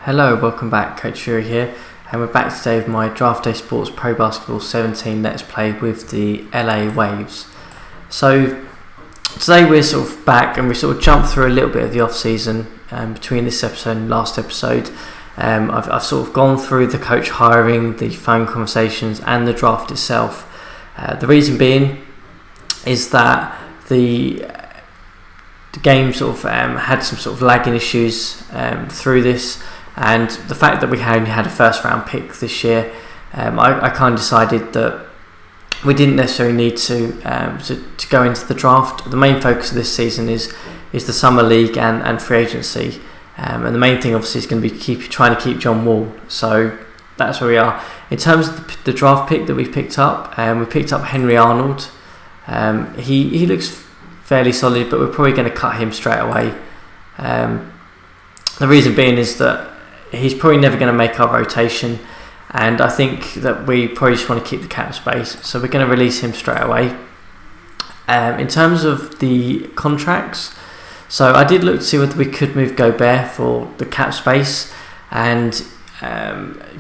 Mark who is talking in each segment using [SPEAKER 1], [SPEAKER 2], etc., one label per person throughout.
[SPEAKER 1] Hello, welcome back, Coach Fury here, and we're back today with my Draft Day Sports Pro Basketball 17 Let's Play with the LA Waves. So today we're sort of back and we sort of jumped through a little bit of the off season between this episode and last episode. I've sort of gone through the coach hiring, the phone conversations and the draft itself. The reason being is that the game sort of had some sort of lagging issues through this, and the fact that we only had a first round pick this year, I kind of decided that we didn't necessarily need to go into the draft. The main focus of this season is the summer league and free agency, and the main thing obviously is going to be trying to keep John Wall. So that's where we are in terms of the draft pick that we picked up. We picked up Henry Arnold. He looks fairly solid, but we're probably going to cut him straight away. The reason being is that he's probably never going to make our rotation, and I think that we probably just want to keep the cap space, so we're going to release him straight away. In terms of the contracts, so I did look to see whether we could move Gobert for the cap space and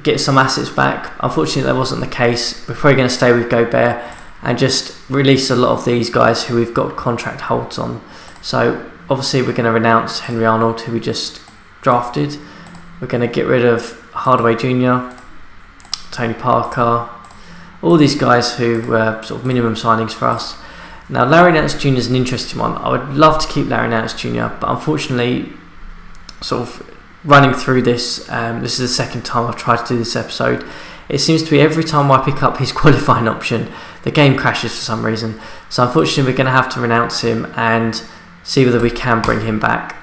[SPEAKER 1] get some assets back. Unfortunately, that wasn't the case. We're probably going to stay with Gobert and just release a lot of these guys who we've got contract holds on. So obviously we're going to renounce Henry Arnold, who we just drafted. We're going to get rid of Hardaway Jr., Tony Parker, all these guys who were sort of minimum signings for us. Now Larry Nance Jr. is an interesting one. I would love to keep Larry Nance Jr., but unfortunately, sort of running through this, this is the second time I've tried to do this episode. It seems to be every time I pick up his qualifying option, the game crashes for some reason. So unfortunately, we're going to have to renounce him and see whether we can bring him back.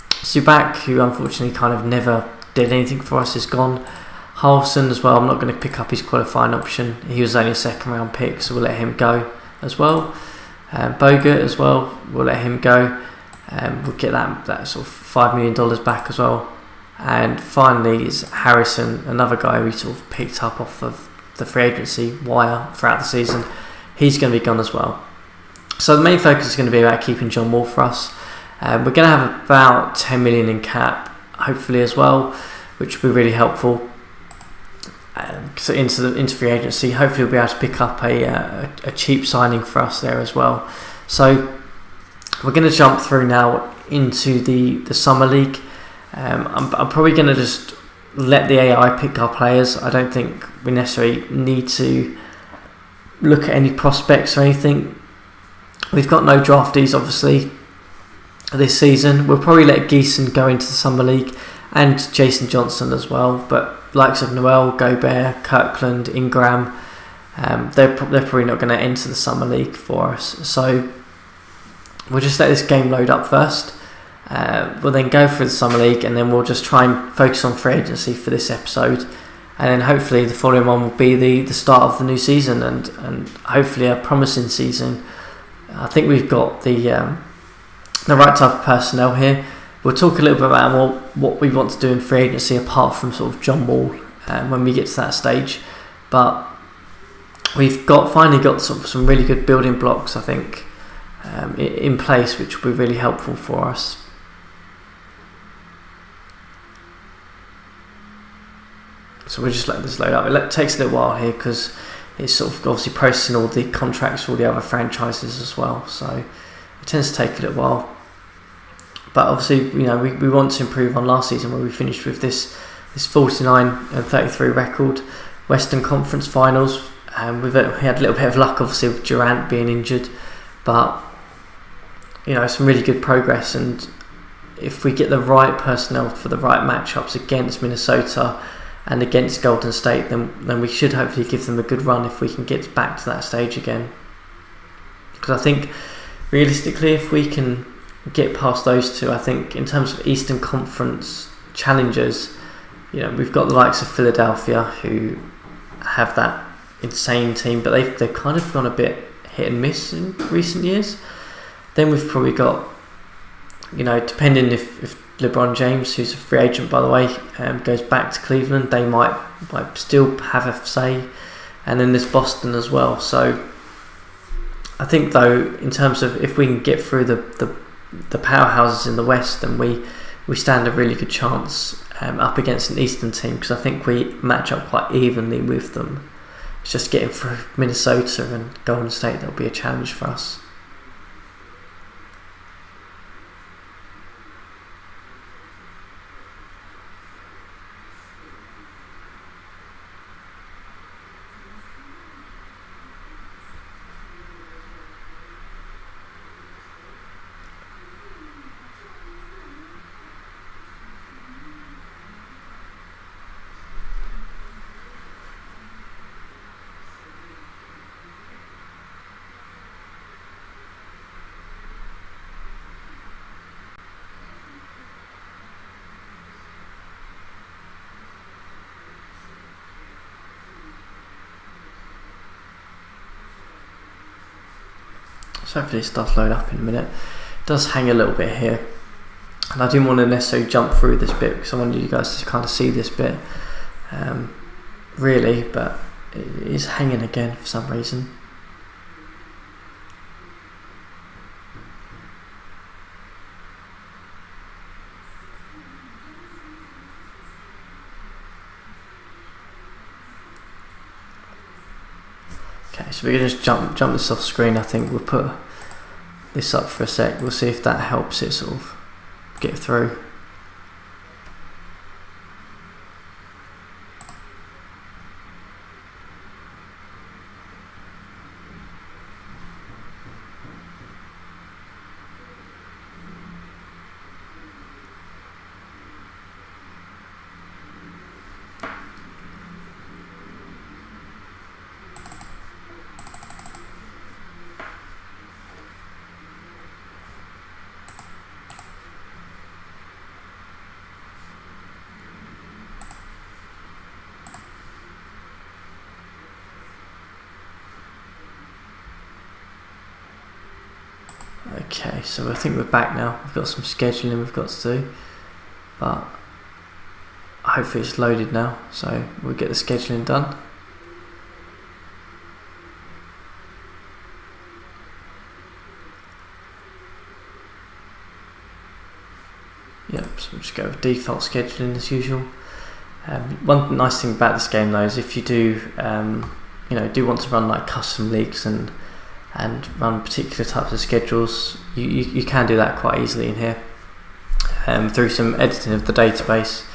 [SPEAKER 1] Subak, who unfortunately kind of never did anything for us, is gone. Harlson as well, I'm not going to pick up his qualifying option. He was only a second round pick, so we'll let him go as well. Bogut as well, we'll let him go. We'll get that sort of $5 million back as well. And finally is Harrison, another guy we sort of picked up off of the free agency wire throughout the season. He's going to be gone as well. So the main focus is going to be about keeping John Wall for us. We're going to have about 10 million in cap, hopefully as well, which will be really helpful. So into free agency, hopefully we'll be able to pick up a cheap signing for us there as well. So we're going to jump through now into the summer league. I'm probably going to just let the AI pick our players. I don't think we necessarily need to look at any prospects or anything. We've got no draftees obviously this season. We'll probably let Geeson go into the summer league and Jason Johnson as well, but likes of Noel, Gobert, Kirkland, Ingram, they're probably not going to enter the summer league for us. So we'll just let this game load up first. We'll then go through the summer league, and then we'll just try and focus on free agency for this episode, and then hopefully the following one will be the start of the new season, and hopefully a promising season. I think we've got the right type of personnel here. We'll talk a little bit about what we want to do in free agency apart from sort of John Wall when we get to that stage, but we've finally got sort of some really good building blocks, I think, in place, which will be really helpful for us. So we'll just let this load up. It takes a little while here because it's sort of obviously processing all the contracts for all the other franchises as well. So it tends to take a little while. But obviously, we want to improve on last season where we finished with this 49-33 record. Western Conference Finals. We had a little bit of luck obviously with Durant being injured, but some really good progress. And if we get the right personnel for the right matchups against Minnesota and against Golden State, then we should hopefully give them a good run if we can get back to that stage again. Because I think realistically, if we can get past those two, I think in terms of Eastern Conference challengers, we've got the likes of Philadelphia who have that insane team, but they've kind of gone a bit hit and miss in recent years. Then we've probably got, depending if LeBron James, who's a free agent by the way, goes back to Cleveland, they might still have a say. And then there's Boston as well. So I think though, in terms of if we can get through the powerhouses in the West, then we stand a really good chance up against an Eastern team, because I think we match up quite evenly with them. It's just getting through Minnesota and Golden State that'll be a challenge for us. So hopefully it starts load up in a minute. It does hang a little bit here, and I didn't want to necessarily jump through this bit because I wanted you guys to kind of see this bit really, but it is hanging again for some reason. Okay, so we're going to just jump this off screen. I think we'll put this up for a sec. We'll see if that helps it sort of get through. Okay, so I think we're back now. We've got some scheduling we've got to do, but hopefully it's loaded now, so we'll get the scheduling done. Yep, so we'll just go with default scheduling as usual. One nice thing about this game though is if you do, do want to run like custom leagues and run particular types of schedules, you can do that quite easily in here through some editing of the database.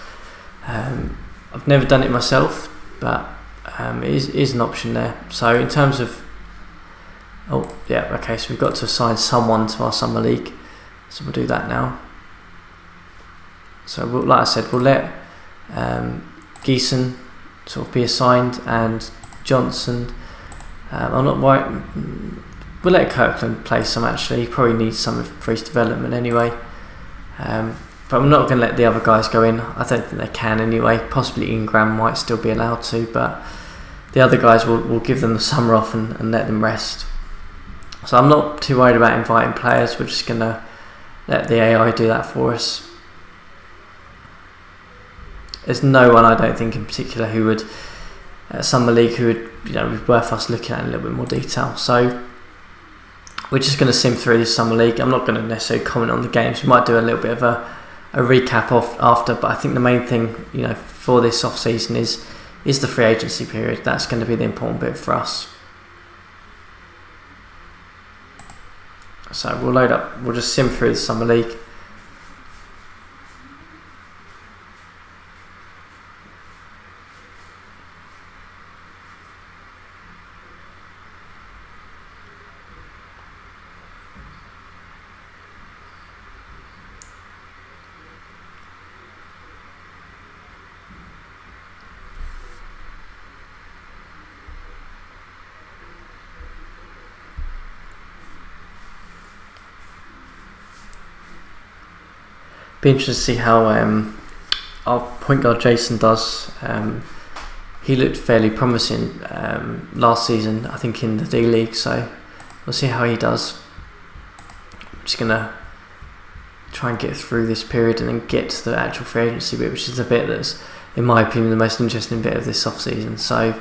[SPEAKER 1] I've never done it myself, but it is an option there. So in terms of so we've got to assign someone to our summer league, so we'll do that now. So like I said, we'll let Geeson sort of be assigned, and Johnson. We'll let Kirkland play some actually. He probably needs some for his development anyway. But I'm not going to let the other guys go in. I don't think they can anyway. Possibly Ingram might still be allowed to, but the other guys will give them the summer off and let them rest. So I'm not too worried about inviting players. We're just going to let the AI do that for us. There's no one I don't think in particular who would summer league who would be worth us looking at in a little bit more detail. So we're just going to sim through this summer league. I'm not going to necessarily comment on the games. We might do a little bit of a recap after, but I think the main thing for this off season is the free agency period. That's going to be the important bit for us. So we'll load up. We'll just sim through the summer league. Be interested to see how our point guard Jason does. He looked fairly promising last season, I think, in the D League, so we'll see how he does. I'm just going to try and get through this period and then get to the actual free agency bit, which is the bit that's, in my opinion, the most interesting bit of this off season. So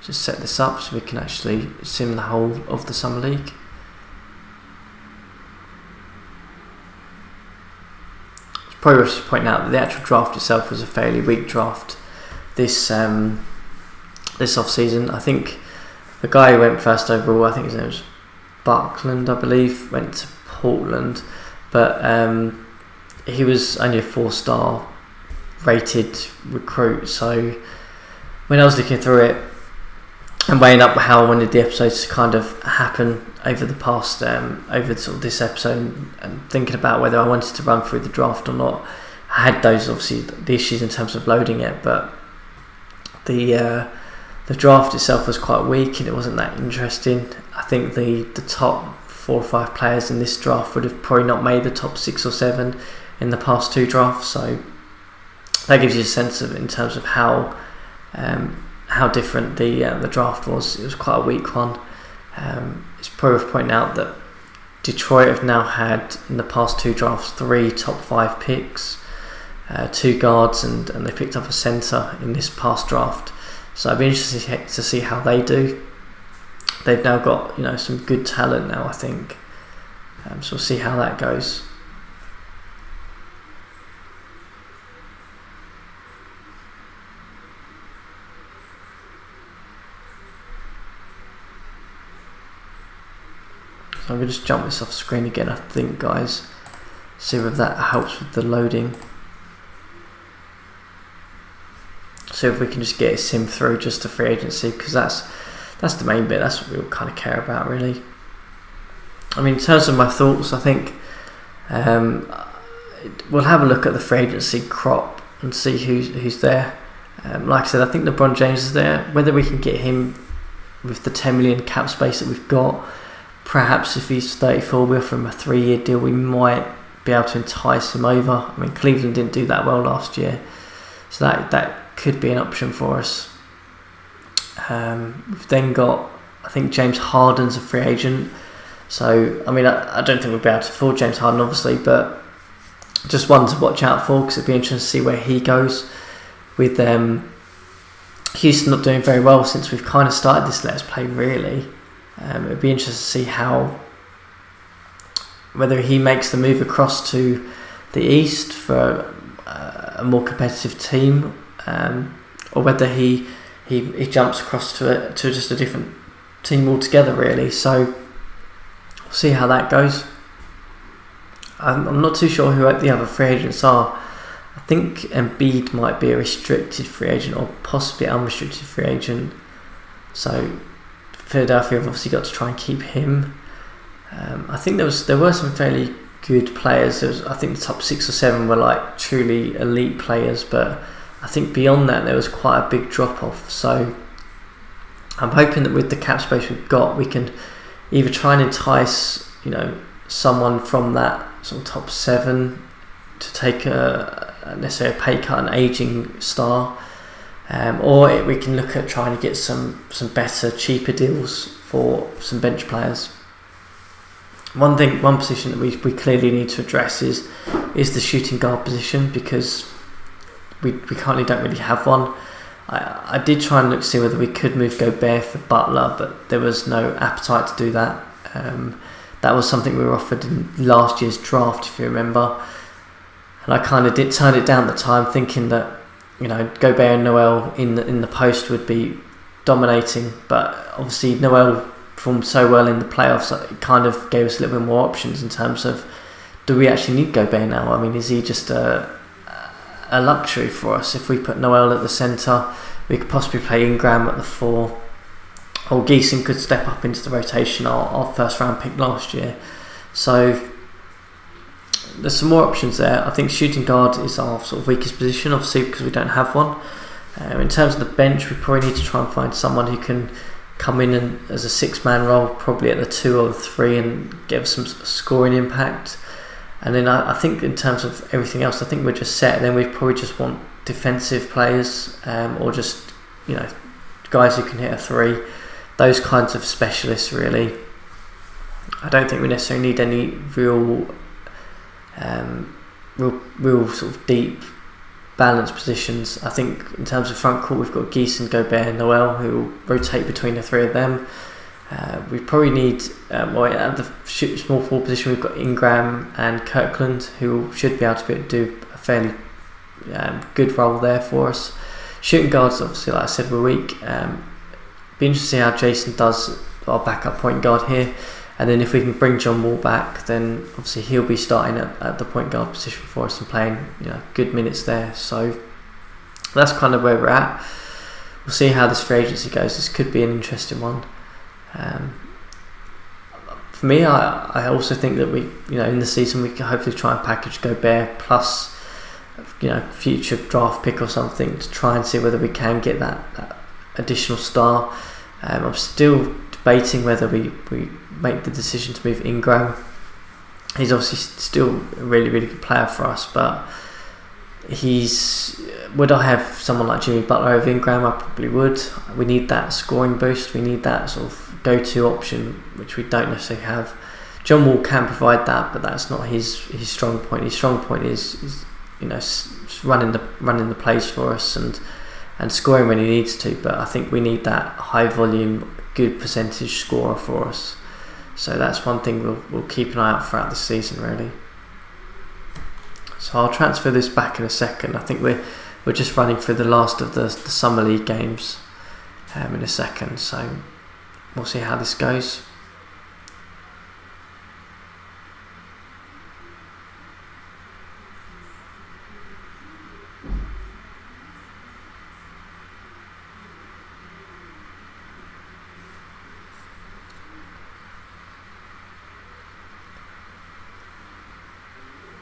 [SPEAKER 1] just set this up so we can actually sim the whole of the summer league. probably worth pointing out that the actual draft itself was a fairly weak draft this off season. I think the guy who went first overall, I think his name was Buckland, I believe, went to Portland, but he was only a 4-star rated recruit. So when I was looking through it and weighing up how I wanted the episodes to kind of happen over the past, over sort of this episode, and thinking about whether I wanted to run through the draft or not, I had those, obviously, the issues in terms of loading it, but the draft itself was quite weak and it wasn't that interesting. I think the top 4 or 5 players in this draft would have probably not made the top 6 or 7 in the past 2 drafts, so that gives you a sense of, in terms of how different the draft was. It was quite a weak one. It's probably worth pointing out that Detroit have now had, in the past 2 drafts, 3 top 5 picks, 2 guards, and they picked up a centre in this past draft. So I'd be interested to see how they do. They've now got, some good talent now, I think. So we'll see how that goes. So I'm going to just jump this off screen again, I think, guys. See if that helps with the loading. So if we can just get a sim through just to free agency, because that's the main bit. That's what we all kind of care about, really. I mean, in terms of my thoughts, I think we'll have a look at the free agency crop and see who's there. Like I said, I think LeBron James is there. Whether we can get him with the 10 million cap space that we've got, perhaps if he's 34, we offer him a 3-year deal, we might be able to entice him over. I mean, Cleveland didn't do that well last year, so that could be an option for us. We've then got, I think, James Harden's a free agent. So, I mean, I don't think we'll be able to afford James Harden, obviously, but just one to watch out for, because it'd be interesting to see where he goes. With Houston not doing very well since we've kind of started this Let's Play, really. It'd be interesting to see whether he makes the move across to the East for a more competitive team, or whether he jumps across to just a different team altogether, really. So we'll see how that goes. I'm not too sure who the other free agents are. I think Embiid might be a restricted free agent or possibly unrestricted free agent. So Philadelphia have obviously got to try and keep him. I think there were some fairly good players. I think the top 6 or 7 were like truly elite players, but I think beyond that there was quite a big drop off. So I'm hoping that with the cap space we've got, we can either try and entice someone from that sort of top 7 to take necessarily a pay cut, an aging star, or we can look at trying to get some better, cheaper deals for some bench players. One position that we clearly need to address is the shooting guard position, because we currently don't really have one. I did try and see whether we could move Gobert for Butler, but there was no appetite to do that. That was something we were offered in last year's draft, if you remember. And I kind of did turn it down at the time, thinking that Gobert and Noel in the post would be dominating, but obviously Noel performed so well in the playoffs that it kind of gave us a little bit more options in terms of, do we actually need Gobert now? I mean, is he just a luxury for us? If we put Noel at the centre, we could possibly play Ingram at the 4, or Geeson could step up into the rotation, our first round pick last year. So there's some more options there. I think shooting guard is our sort of weakest position, obviously, because we don't have one. In terms of the bench, we probably need to try and find someone who can come in as a 6-man role, probably at the 2 or the 3, and give some scoring impact. And then I think in terms of everything else, I think we're just set. And then we probably just want defensive players, or just guys who can hit a 3. Those kinds of specialists, really. I don't think we necessarily need any real sort of deep balanced positions. I think in terms of front court, we've got Geeson, Gobert and Noel, who will rotate between the 3 of them. We probably need at the small forward position, we've got Ingram and Kirkland, who should be able to do a fairly good role there for us. Shooting guards, obviously, like I said, we're weak. Be interesting to see how Jason does, our backup point guard here. And then if we can bring John Wall back, then obviously he'll be starting at the point guard position for us and playing good minutes there. So that's kind of where we're at. We'll see how this free agency goes. This could be an interesting one. For me, I also think that we, in the season we can hopefully try and package Gobert plus, future draft pick or something to try and see whether we can get that additional star. I'm still debating whether we make the decision to move Ingram. He's obviously still a really, really good player for us, but would I have someone like Jimmy Butler over Ingram? I probably would. We need that scoring boost. We need that sort of go-to option, which we don't necessarily have. John Wall can provide that, but that's not his strong point. His strong point is running the plays for us and scoring when he needs to. But I think we need that high volume, good percentage scorer for us. So that's one thing we'll keep an eye out throughout the season, really. So I'll transfer this back in a second. I think we're just running through the last of the Summer League games in a second. So we'll see how this goes.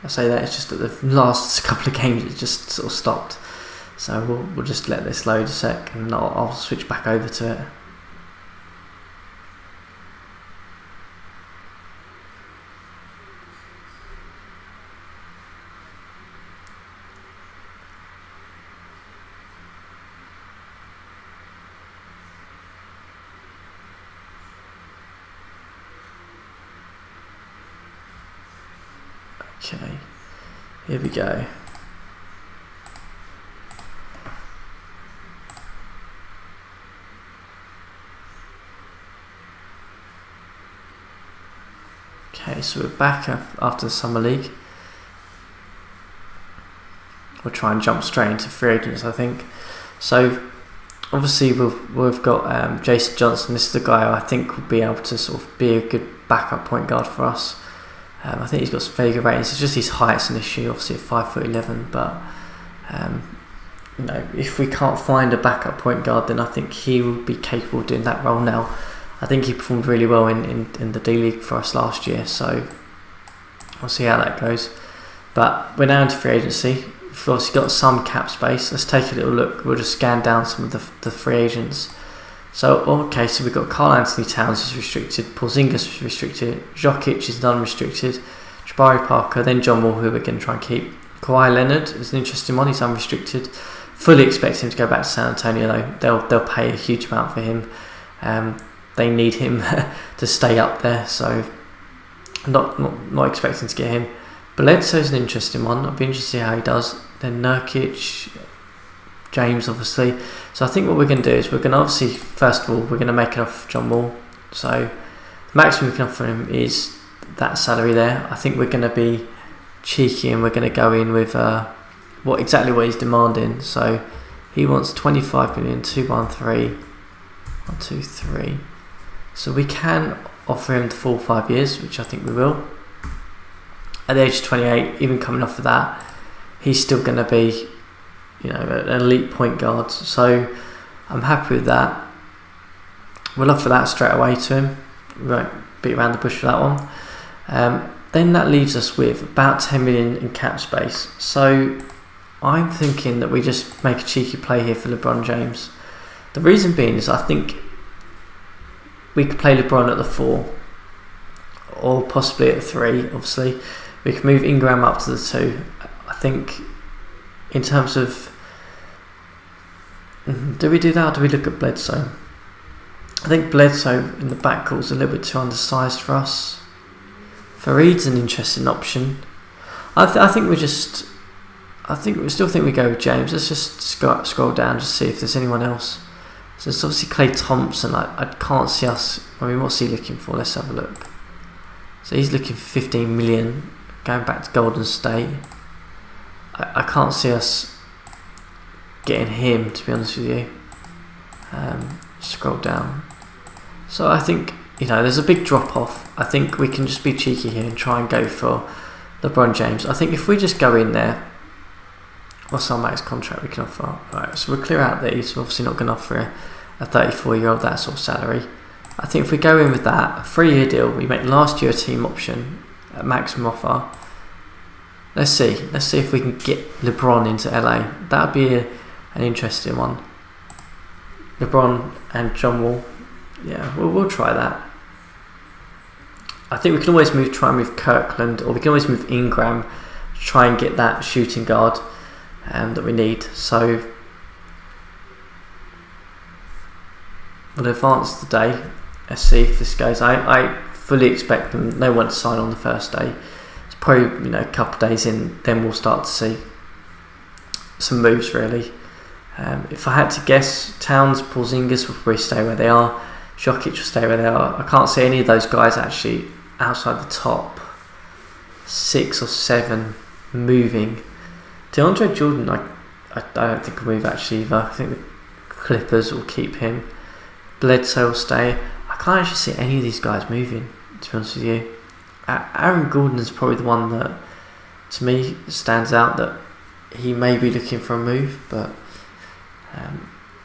[SPEAKER 1] I say that it's just that the last couple of games it just sort of stopped, so we'll just let this load a sec and I'll switch back over to it. Okay, here we go. Okay, so we're back after the Summer League. We'll try and jump straight into free agents, I think. So obviously we've got Jason Johnson. This is the guy I think will be able to sort of be a good backup point guard for us. I think he's got some very good ratings. It's just his height's an issue, obviously at 5'11", but if we can't find a backup point guard, then I think he will be capable of doing that role now. I think he performed really well in the D League for us last year, so we'll see how that goes. But we're now into free agency. We've obviously got some cap space. Let's take a little look. We'll just scan down some of the free agents. So, okay, so we've got Karl Anthony Towns is restricted, Porzingis is restricted, Jokic is non-restricted, Jabari Parker, then John Wall, who we're going to try and keep. Kawhi Leonard is an interesting one, he's unrestricted. Fully expect him to go back to San Antonio, though. They'll pay a huge amount for him. They need him to stay up there, so not expecting to get him. Bledsoe's an interesting one, I'll be interested to see how he does. Then Nurkic, James, obviously. So I think what we're going to do is we're going to obviously, first of all, we're going to make it off John Wall. So the maximum we can offer him is that salary there. I think we're going to be cheeky and we're going to go in with what he's demanding. So he wants 25 million, 213, 123. So we can offer him the full 5 years, which I think we will. At the age of 28, even coming off of that, he's still going to be an elite point guard, so I'm happy with that. We'll offer that straight away to him. We won't beat around the bush for that one. Then that leaves us with about 10 million in cap space. So I'm thinking that we just make a cheeky play here for LeBron James. The reason being is I think we could play LeBron at the 4 or possibly at the 3. Obviously, we can move Ingram up to the 2. I think in terms of, do we do that or do we look at Bledsoe? I think Bledsoe in the backcourt is a little bit too undersized for us. Fareed's an interesting option. I still think we go with James. Let's just scroll down just see if there's anyone else. So it's obviously Klay Thompson. I can't see us. What's he looking for? Let's have a look. So he's looking for 15 million, going back to Golden State. I can't see us getting him, to be honest with you. Scroll down. So I think, there's a big drop off. I think we can just be cheeky here and try and go for LeBron James. I think if we just go in there, what's our max contract we can offer? Right, so we'll clear out these. We're obviously not going to offer a 34-year-old that sort of salary. I think if we go in with that, a 3-year deal, we make last year a team option at maximum offer. Let's see if we can get LeBron into LA. That would be an interesting one. LeBron and John Wall. Yeah, we'll try that. I think we can always try and move Kirkland, or we can always move Ingram to try and get that shooting guard that we need. So we'll advance today. Let's see if this goes. I fully expect no one to sign on the first day. It's probably a couple of days in, then we'll start to see some moves really. If I had to guess, Towns, Porzingis will probably stay where they are. Jokic will stay where they are. I can't see any of those guys actually outside the top 6 or 7 moving. DeAndre Jordan, I don't think will move actually either. I think the Clippers will keep him. Bledsoe will stay. I can't actually see any of these guys moving, to be honest with you. Aaron Gordon is probably the one that, to me, stands out that he may be looking for a move, but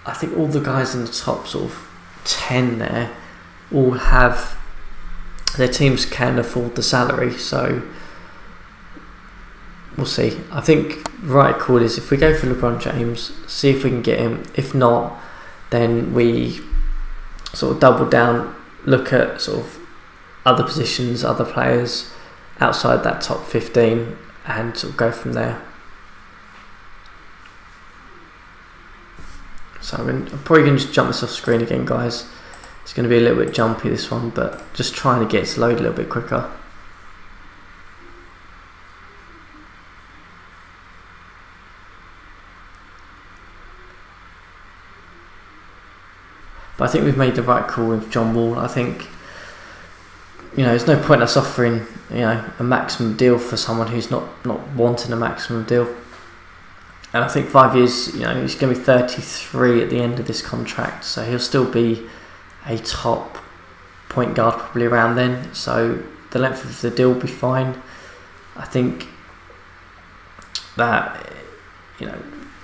[SPEAKER 1] I think all the guys in the top sort of 10 there all have, their teams can afford the salary, so we'll see. I think right call is if we go for LeBron James, see if we can get him. If not, then we sort of double down, look at sort of other positions, other players outside that top 15 and sort of go from there. So I'm probably going to just jump this off screen again, guys. It's going to be a little bit jumpy, this one, but just trying to get it to load a little bit quicker. But I think we've made the right call with John Wall. I think, there's no point us offering, a maximum deal for someone who's not wanting a maximum deal. And I think 5 years, he's going to be 33 at the end of this contract, so he'll still be a top point guard probably around then. So the length of the deal will be fine. I think that,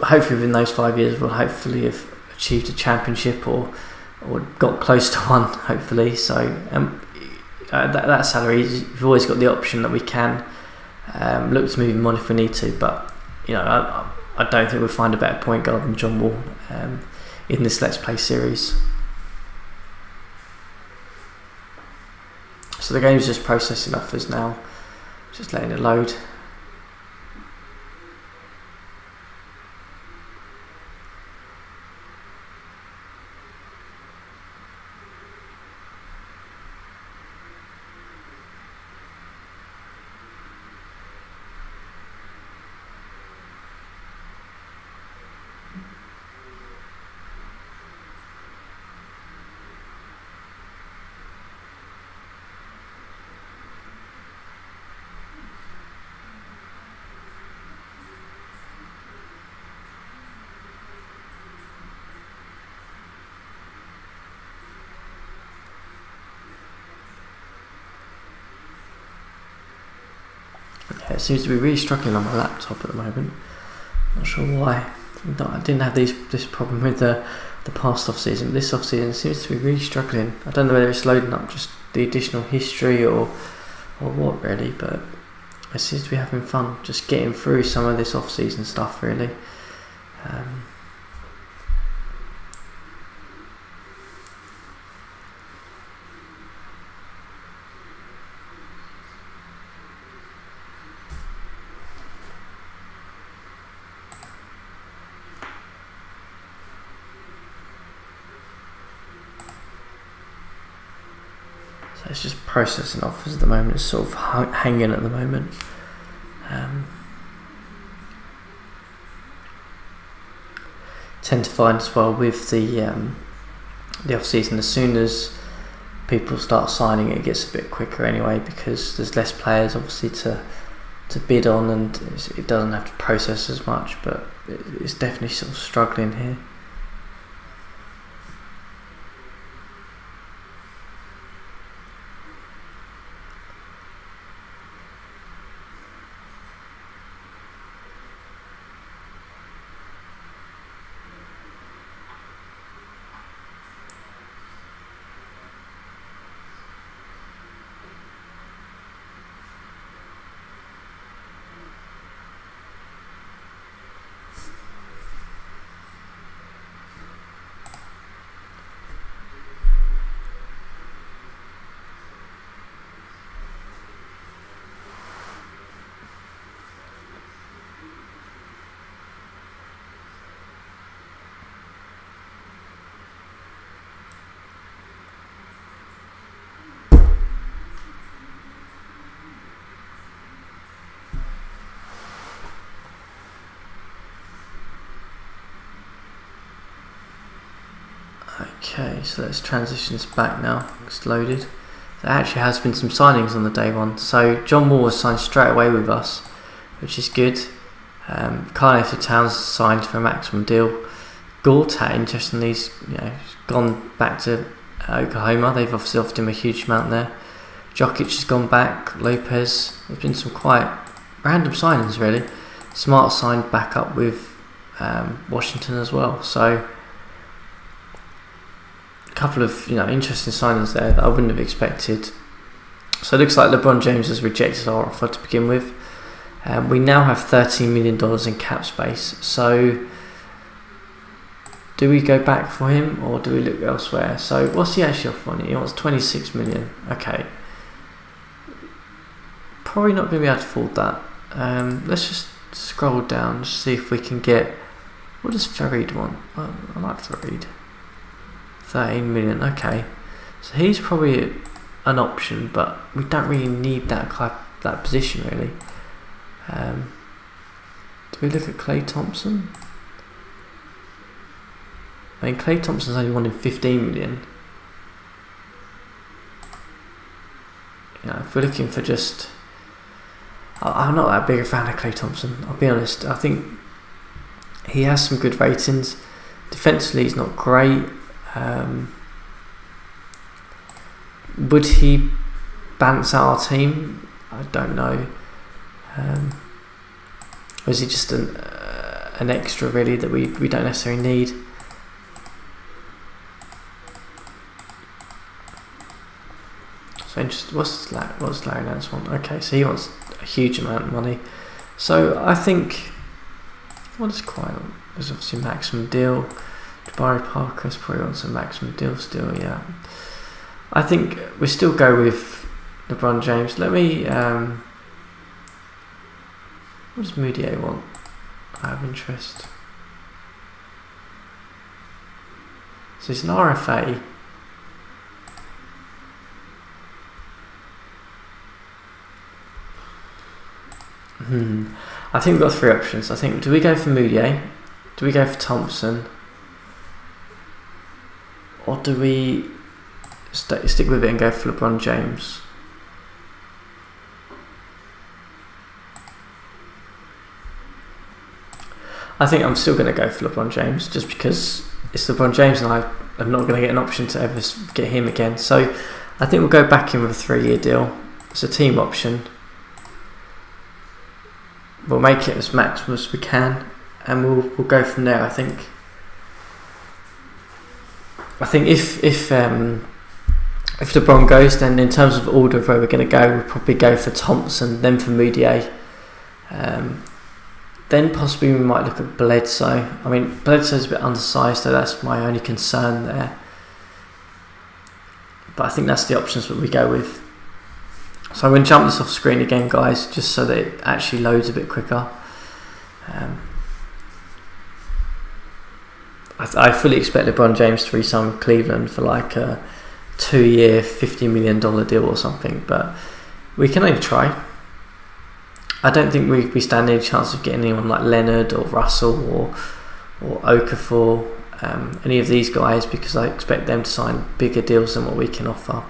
[SPEAKER 1] hopefully within those 5 years we'll hopefully have achieved a championship or got close to one, hopefully. So that salary, we've always got the option that we can look to move him on if we need to, but I don't think we'll find a better point guard than John Wall in this Let's Play series. So the game's just processing offers now, just letting it load. It seems to be really struggling on my laptop at the moment. Not sure why. I didn't have this problem with the past off season. This off season seems to be really struggling. I don't know whether it's loading up just the additional history or what really, but it seems to be having fun just getting through some of this off season stuff really. So it's just processing offers at the moment. It's sort of hanging at the moment. Tend to find as well with the off season, as soon as people start signing, it gets a bit quicker anyway because there's less players obviously to bid on, and it doesn't have to process as much, but it's definitely sort of struggling here. Okay, so let's transition this back now. It's loaded. There actually has been some signings on the day one. So John Wall was signed straight away with us, which is good. Carl-Anthony Towns signed for a maximum deal. Gortat, interestingly, he's gone back to Oklahoma. They've obviously offered him a huge amount there. Jokic has gone back. Lopez. There's been some quite random signings, really. Smart signed back up with Washington as well. So a couple of interesting signings there that I wouldn't have expected. So it looks like LeBron James has rejected our offer to begin with. We now have $13 million in cap space. So do we go back for him or do we look elsewhere? So what's he actually offering? He wants $26 million. Okay. Probably not going to be able to afford that. Let's just scroll down and see if we can get... What does Fareed want? I like Fareed. 13 million. Okay. So he's probably an option, but we don't really need that position really. Do we look at Klay Thompson? I mean, Klay Thompson's only wanting 15 million. If we're looking for just... I'm not that big a fan of Klay Thompson, I'll be honest. I think he has some good ratings. Defensively, he's not great. Would he balance out our team? I don't know. Or is he just an extra really that we don't necessarily need? So interesting. What's Larry Nance want? Okay, so he wants a huge amount of money. So I think there's obviously a maximum deal. Jabari Parker's probably wants a maximum deal still, yeah. I think we still go with LeBron James. Let me... what does Moutier want? I have interest. So it's an RFA. I think we've got three options. I think, do we go for Moutier? Do we go for Thompson? Or do we stick with it and go for LeBron James? I think I'm still going to go for LeBron James just because it's LeBron James and I am not going to get an option to ever get him again. So I think we'll go back in with a 3-year deal. It's a team option. We'll make it as maximum as we can and we'll go from there. I think if LeBron goes, then in terms of order of where we're going to go, we'll probably go for Thompson, then for Moutier. Then possibly we might look at Bledsoe. I mean, Bledsoe's a bit undersized, so that's my only concern there. But I think that's the options that we go with. So I'm going to jump this off screen again, guys, just so that it actually loads a bit quicker. I fully expect LeBron James to re-sign with Cleveland for like a 2-year, $50 million deal or something, but we can only try. I don't think we stand any chance of getting anyone like Leonard or Russell or Okafor, any of these guys, because I expect them to sign bigger deals than what we can offer.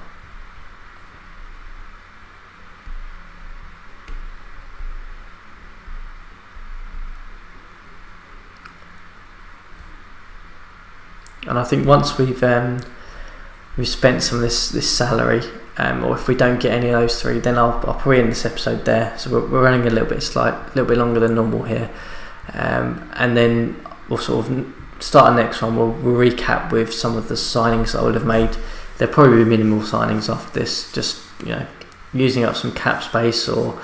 [SPEAKER 1] And I think once we've spent some of this salary, or if we don't get any of those three, then I'll probably end this episode there. So we're running a little bit longer than normal here, and then we'll sort of start our next one. We'll recap with some of the signings that I would have made. There'll probably be minimal signings after this, just using up some cap space, or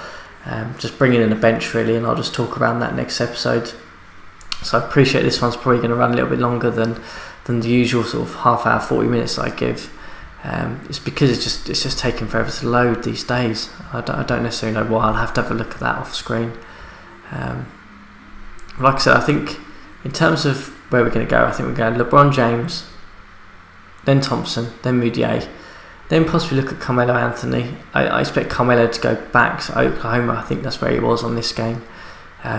[SPEAKER 1] just bringing in a bench really, and I'll just talk around that next episode. So I appreciate this one's probably going to run a little bit longer than the usual sort of half hour, 40 minutes that I give. It's because it's just taking forever to load these days. I don't necessarily know why. I'll have to have a look at that off screen. Like I said, I think in terms of where we're going to go, I think we're going LeBron James, then Thompson, then Moutier, then possibly look at Carmelo Anthony. I expect Carmelo to go back to Oklahoma. I think that's where he was on this game,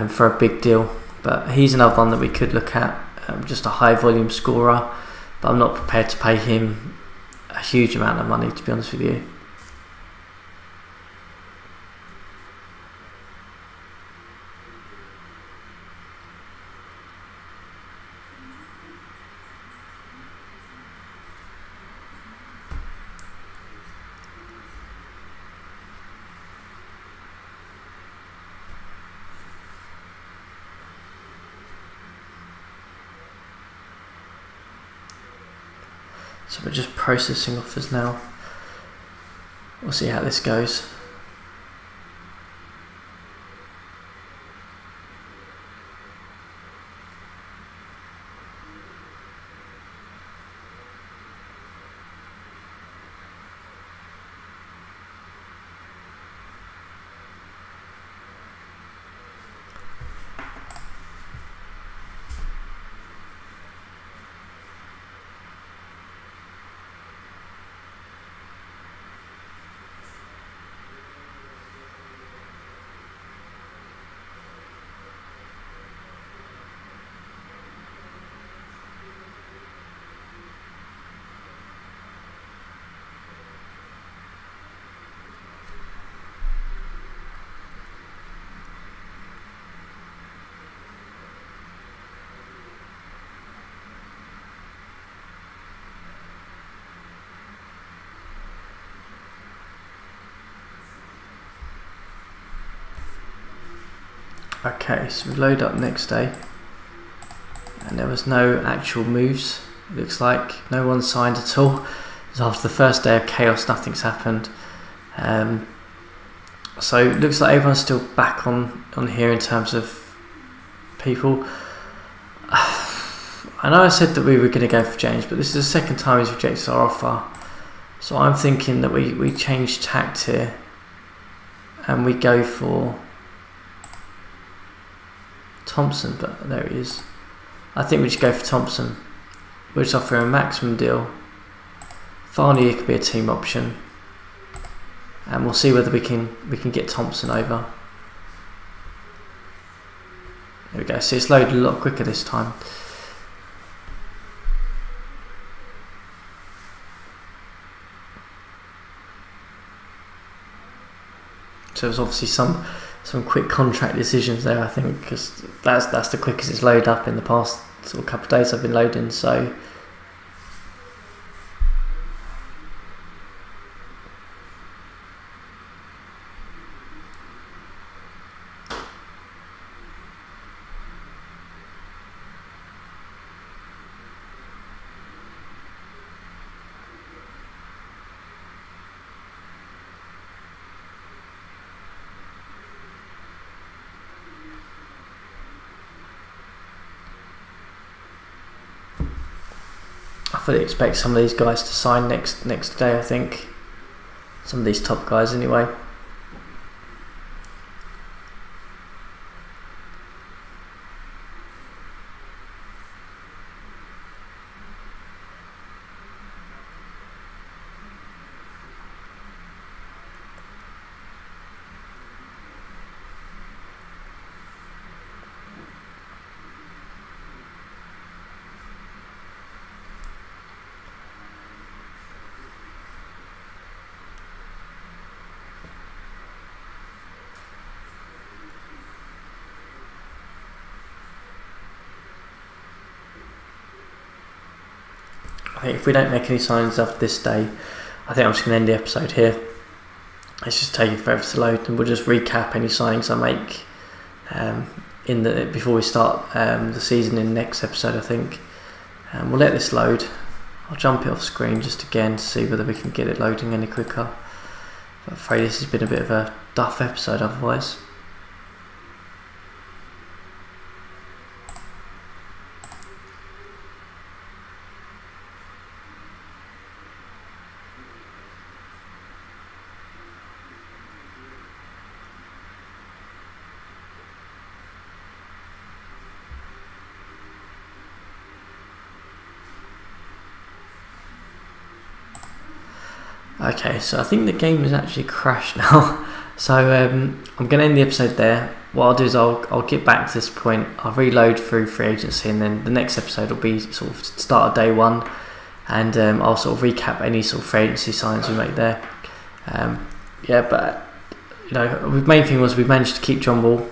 [SPEAKER 1] for a big deal. But he's another one that we could look at, just a high volume scorer. But I'm not prepared to pay him a huge amount of money, to be honest with you. So we're just processing offers now. We'll see how this goes. Okay, so we load up next day, and there was no actual moves. It looks like no one signed at all. So after the first day of chaos, nothing's happened. So it looks like everyone's still back on here in terms of people. I know I said that we were going to go for James, but this is the second time he's rejected our offer. So I'm thinking that we change tact here, and we go for Thompson, but there he is. I think we just go for Thompson. We'll just offer him a maximum deal. Finally, it could be a team option, and we'll see whether we can get Thompson over. There we go. See, it's loaded a lot quicker this time. So there's obviously some quick contract decisions there, I think, because that's the quickest it's loaded up in the past sort of couple of days I've been loading. So I fully expect some of these guys to sign next day, I think. Some of these top guys anyway. I think if we don't make any signings after this day, I think I'm just going to end the episode here. It's just taking forever to load, and we'll just recap any signings I make before we start the season in the next episode, I think. We'll let this load. I'll jump it off screen just again to see whether we can get it loading any quicker. I'm afraid this has been a bit of a duff episode otherwise. Okay, so I think the game has actually crashed now. So I'm going to end the episode there. What I'll do is I'll get back to this point. I'll reload through free agency, and then the next episode will be sort of start of day one, and I'll sort of recap any sort of free agency signs we make there. But the main thing was we managed to keep John Wall.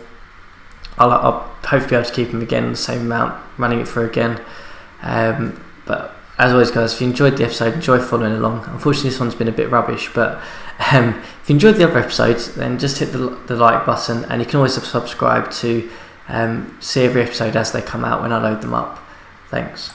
[SPEAKER 1] I'll hopefully be able to keep him again the same amount, running it through again. But as always, guys, if you enjoyed the episode, enjoy following along. Unfortunately, this one's been a bit rubbish, but if you enjoyed the other episodes, then just hit the like button, and you can always subscribe to see every episode as they come out when I load them up. Thanks.